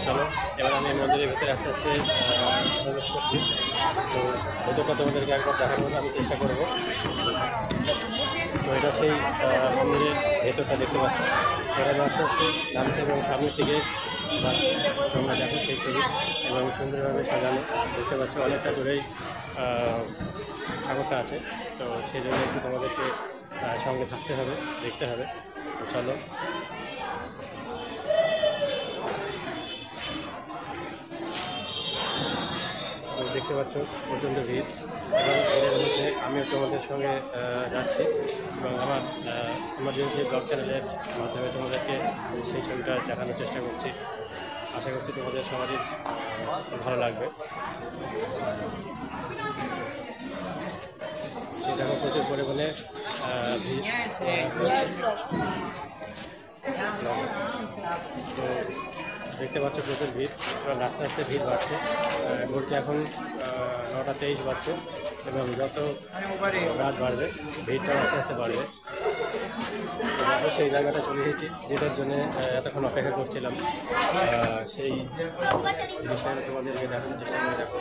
চলো এবার আমি মন্দিরের ভিতরে আস্তে আস্তে প্রবেশ করছি। তো ভেতরটা তোমাদেরকে একবার দেখানোর আমি চেষ্টা করব। তো এটা সেই মন্দিরের ভেতরটা দেখতে পাচ্ছি, এরা আস্তে আস্তে নামছে এবং সামনের দিকে যাচ্ছে। তোমরা দেখো সেই ছবি এবং সুন্দরভাবে সাজানো দেখতে পাচ্ছ, অনেকটা দূরেই ঠাকুরটা আছে। তো সেই জন্য একটু তোমাদেরকে সঙ্গে থাকতে হবে, দেখতে হবে। তো চলো দেখতে পাচ্ছ প্রচণ্ড ভিড় এবং এদের মধ্যে আমিও তোমাদের সঙ্গে যাচ্ছি এবং আমার ইমার্জেন্সি ব্লগ চ্যানেলের মাধ্যমে তোমাদেরকে সেই ছবিটা দেখানোর চেষ্টা করছি। আশা করছি তোমাদের সবারই ভালো লাগবে। দেখো প্রচুর পরিমাণে ভিড়। তো দেখতে পাচ্ছ প্রচুর ভিড় এবং আস্তে আস্তে ভিড় বাড়ছে। ঘুরতে এখন 9টা 23 বাজছে এবং যত রাত বাড়বে ভিড়টা আস্তে আস্তে বাড়বে। সেই জায়গাটা চলে এসেছি যেটার জন্য এতক্ষণ অপেক্ষা করছিলাম। সেই জিনিসটা তোমাদেরকে দেখানোর চেষ্টা করে। দেখো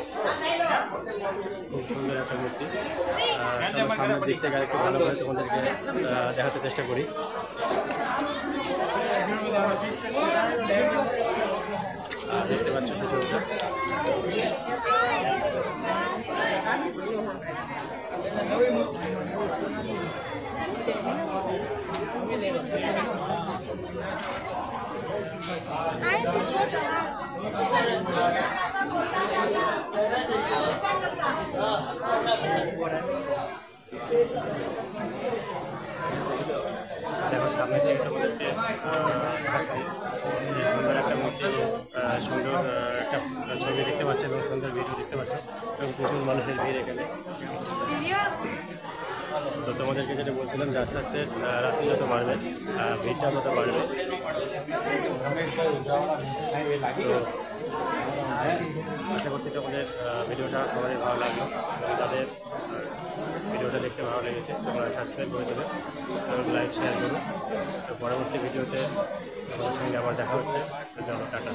খুব সুন্দর একটা মূর্তি। চলো সামনের দিক থেকে আরেকটু ভালো করে তোমাদেরকে দেখাতে চেষ্টা করি। দেখতে পাচ্ছ ভিডিওটা। দেখো সামনে থেকে তোমাদেরকে দেখাচ্ছি সুন্দর একটা মূর্তি, সুন্দর একটা ছবি দেখতে পাচ্ছ এবং সুন্দর ভিডিও দেখতে পাচ্ছ এবং প্রচুর মানুষের ভিড় এখানে। তো তোমাদেরকে যেটা বলছিলাম যে আস্তে আস্তে রাত্রি যত বাড়বে ভিড়টা তত বাড়বে। আশা করছি তোমাদের ভিডিওটা সবারই ভালো লাগলো এবং যাদের ভিডিওটা দেখতে ভালো লেগেছে তোমরা সাবস্ক্রাইব করে দেবে এবং লাইক শেয়ার করো। তো পরবর্তী ভিডিওতে তোমাদের সঙ্গে আবার দেখা হচ্ছে। টাটা।